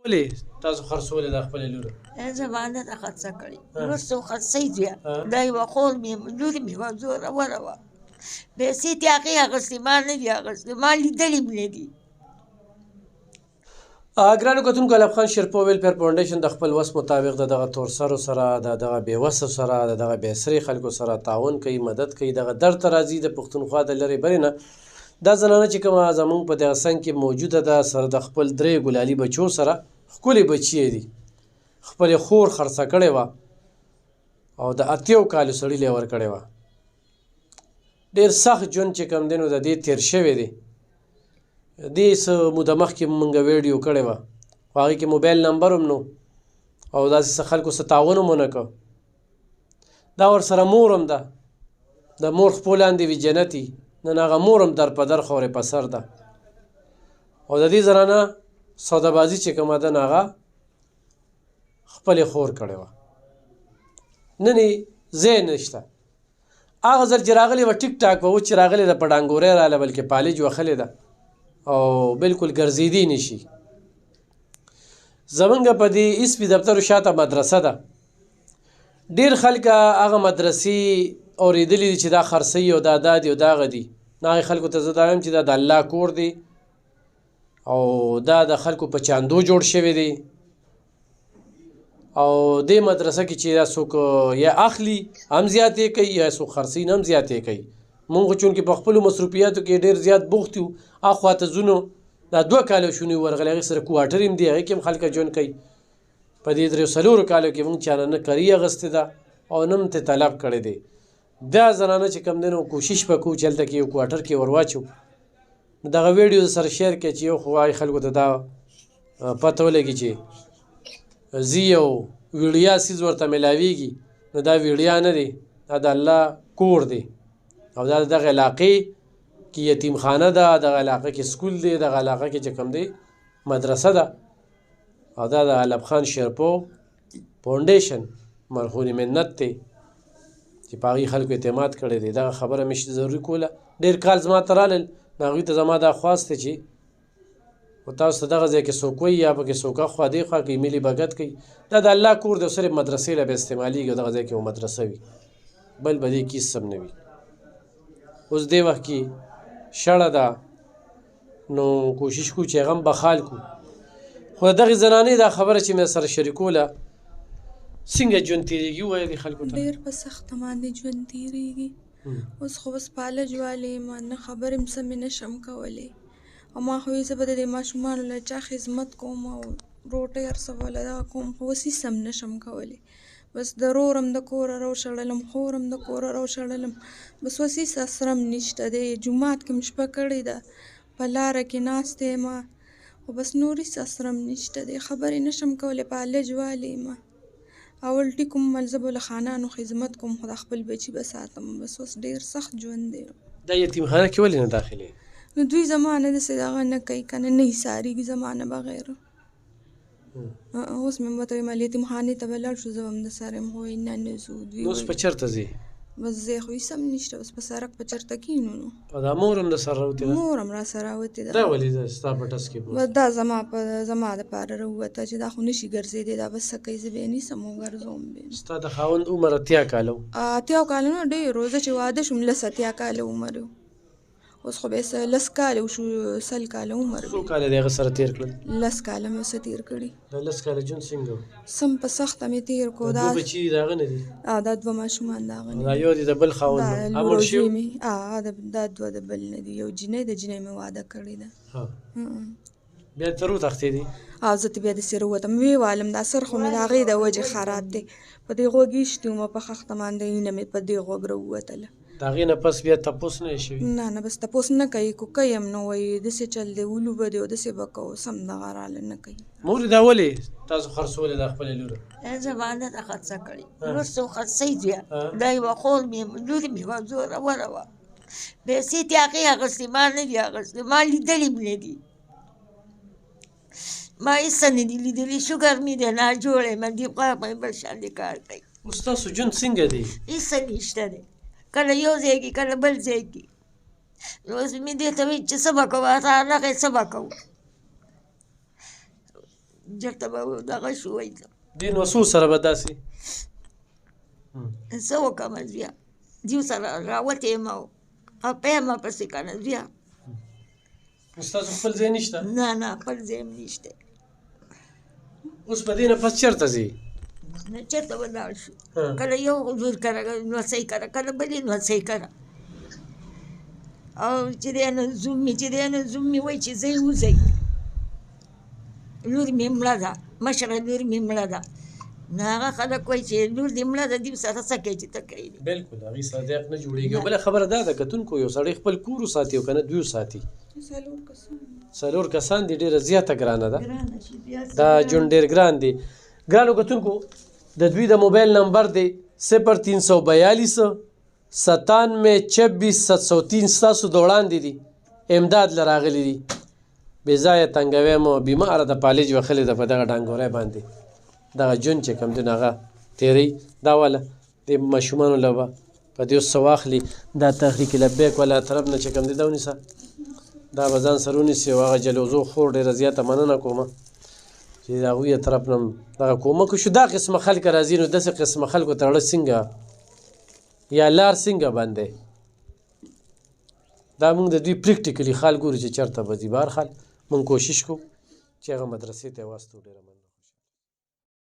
ولې تاسو خرڅولې دا خپلې لور؟ زما نه ده خرڅه کړې، وروسته خرڅۍ بیا دا یوه خور مې لور مې وه زوروره وه، پیسې ترې هغې اخېستې، ما نه دي اخېستې، ما لیدلې هم نه دي. ګرانو کتونکو، ایلاب خان شیرپو ویلفیر فاونډیشن د خپل وس مطابق د دغه تورسرو سره، د دغه بېوسو سره، د دغه بېسري خلکو سره تعاون کوي، مدد کوي. دغه درد ته راځي د پښتونخوا د لرې برې نه. دا زنانه چې کومه زموږ په دغه څنګ کې موجوده ده، سره د خپل درې ګلالي بچو سره، ښکلې بچي یې دي، خپلې خور خرڅه کړې وه او د 80 کالو سړي له یې ورکړې وه. ډېر سخت ژوند چې کوم دی نو د دې تېر شوی دی. دې څه موده مخکې مونږ ویډیو کړې وه، خو هغې کې موبایل نمبر هم نو او داسې څه خلکو څه تعاون هم ونه کړ. دا ورسره مور هم ده، د مور خپو لاندې وي جنتي، نن هغه مور هم در په در خورې په سر ده. او د دې زنانه سودابازي چې کومه ده نو هغه خپلې خور کړې وه. نن یې ځای نشته. هغه ځل چې راغلې وه ټیک ټاک وه، اوس چې راغلې ده په ډانګورۍ راغله، بلکې پالج وښلې ده او بالکل ګرځېدی نشي. زمونږ په دې اسپي دفترو شاته مدرسه ده. ډېر خلک هغه مدرسې اورېدلي دي چې دا خرڅوي او دا دي او دا هغه دي. هغې خلکو ته زه دا وایم چې دا د الله کور دی او دا د خلکو په چاندو جوړ شوی دی. او دې مدرسه کې چې دا څوک یا اخلي هم زیاتې کوي یا څوک خرڅوي هم زیاتې کوي. مونږ خو چونکې په خپلو مصروفیاتو کې ډېر زیات بوخت یو، اخوا ته ځو نو دا 2 کاله شونې ورغلې، هغې سره کوارټر هم دی، هغې کې هم خلک ژوند کوي. په دې 3-4 کالو کې مونږ چا نه کري اخیستې ده او نه هم ترې طلب کړی دی. دا زنانه چې کوم دی نو کوشش به کوو چې هلته کې یو کوارټر کې ور واچو. نو دغه ویډیو سره شیر کړئ چې یو خو وایي خلکو ته دا پته ولګي چې زی یو ویړیا څیز ورته میلاویږي، نو دا ویړیا نه دی، دا د الله کور دی او دا دغه علاقې کې یتیم خانه ده، دغه علاقه کې سکول دی، دغه علاقه کې چې کوم دی مدرسه ده. او دا د ایلاب خان شیرپو فاونډیشن مرخونی منت دی چې په هغې خلکو اعتماد کړی دی. دغه خبره مې ضروري کوله. ډېر کال زما ته رالل، نو هغوی ته زما دا خواست دی چې خو تاسو ته دغه ځای کې څوک وایي یا پکې څوک اخوا دېخوا کوي، ملي بګت کوي، دا د الله کور دی او صرف مدرسې له به استعمالېږي او دغه ځای کې به مدرسه وي، بل به دې کې هېڅ هم نه وي. اوس دې وخت کې شړه ده، نو کوشش کوو چې هغه هم بخال کړو. خو د دغې زنانې دا خبره چې مې سره شریکوله، څنګه ژوند تېرېږي ووایه دې خلکو ته. ډېر په سخته باندې ژوند تېرېږي. اوس خو بس پالج والې ما نه خبرې هم سمې نشم کولی، او ما خو زه به د دې ماشومانو له چا خدمت کوم او روټۍ هر څه به له دغه کوم، خو اوس هېڅ هم نشم کولی. بس د رور هم د کوره راوشړلم، خور هم د کوره راوشړلم، بس اوس هېڅ اسره هم نشته دی. جومات کې مې شپه کړې ده، په لاره کې ناست یم، خو بس نور هېڅ اسره هم نشته دی. خبرې نشم کولی، پالج والې یم او الټي کوم، زه به له خانانو خدمت کوم، خو د خپل بچي به ساتم. بس اوس ډېر سخت ژوند دی. دا یتیمخانه کې ولې نه داخلې؟ نو دوی زما نه داسې دغه نه کوي که نه، نه ایسارېږي زما نه بغیر. اوس مې ورته ویل یتیمخانې ته به لاړ شو، زه به هم درسره یم، خو نه نه ځو. دوی اوس په چېرته ځې؟ بس ځای خو هېڅ هم نشته، بس په سړک په چېرته کښېنو نو. دا مور هم درسره راوتې ده؟ مور هم راسره راوتې ده. دا ولې ستا په ټس کې؟ بس دا زما دپاره راووته چې دا خو نشي ګرځېدی، دا بس څه کوي، زه به یې نیسم او ګرځوم به یې. ستا د خاوند عمر 80 کاله و؟ 80 کاله نه ډېر و. زه چې واده شوم 80 کاله عمر و. اوس خو به 10 کاله وشو، 100 کاله عمر و. څو کاله د هغه سره تېر کړل؟ 10 کاله مې ورسره تېر کړي. دا 10 کاله ژوند څنګه و؟ سم په سخته مې تېر کړو. دا 2 بچي د هغه نه دي؟ دا 2 ماشومان د هغه نه دي. دا یو دی د بل خاوند و؟ مړ شوي؟ دا 2 د بل نه دي. یو جینۍ د جینۍ مې واده کړې ده. بیا ته روتښتېدې؟ زه ته بیا داسې راووتم، ویې والم دا سر خو مې د هغې د وجې خراب دی، په دې غوږ ایښتي ومه په خښته باندې، اینه مې په دې غوږ راووتله. د هغې نه پس بیا تپوس نه یې شوي؟ نه نه، بس تپوس نه کوي، کو کوي هم نه، وایي داسې چل دی، ولو به دی او داسې به کوو، سم دغه راله نه کوي. مورې دا ولې تاسو خرڅولې دا خپلې لور؟ زما نه ده خرڅه کړې، وروسته خرڅۍ بیا دا یوه خور مې لور مې وه زوروره وه، پیسې ترې هغې اخېستې، ما نه دي اخېستې، ما لیدلې هم نه دي، ما هېڅ نه دي لیدلي. شوګر مې دی ناجوړی یم، دې خوا مې بل شان دې کار دی. اوس ستاسو ژوند څنګه دی؟ هېڅ نشته دی، کله یو ځای کې کله بل ځای کې. نو اوس مې دې ته وایي چې څه به کوو، هغې څه به کوو. چېرته به دغه شو وایي دې نو څو سره به داسې څه وکړم زویه دیو سره راوتې یم او خفه یم پسې که نه زویه ستاسو خپل ځای نشته نه خپل ځای هم نشته اوس په دې نه پس چېرته ځې نه چېرته به لاړ شو کله یو لور کره نوڅۍ کره کله بلې نوڅۍ کره او چې دی نو زوم مې وایي چې ځئ وځئ لور مې مړه ده مشره لور مې مړه ده نو هغه خلک وایي چې لور دې مړه ده دې سره څه کوي چې ته کوې بلکل هغې سره د حق نه جوړېږي او بله خبره دا ده کتونکو یو سړی خپل کور وساتي او که نه دوی وساتي 4 کسان دي ډېره زیاته ګرانه ده دا ژوند ډېر ګران دی ګرانو کتونکو د دوی د موبایل نمبر دی 0342 9726 703 ستاسو د وړاندې دي امداد له راغلي دي بې ځایه تنګوی مو بیماره د پالج وښلې ده په دغه ډانګوری باندې دغه ژوند چې کوم دی نو هغه تېروي دا واله د ماشومانو له به په دې څه واخلي دا تحریک لبیک والا طرف نه چې کوم دی دا ونیسه دا به ځان سره ونیسي او هغه جلوزو خور ډېره زیاته مننه کومه چې د هغوی طرف نه دغه کومک وشو دا قسمه خلک راځي نو داسې قسمه خلکو ته اړه څنګه یا لار څنګه بندی دا موږ د دوی پریکټیکلي خال ګورو چې چېرته به ځي بهر حال موږ کوشش کوو چې هغه مدرسې ته یې واستو ډېره مننه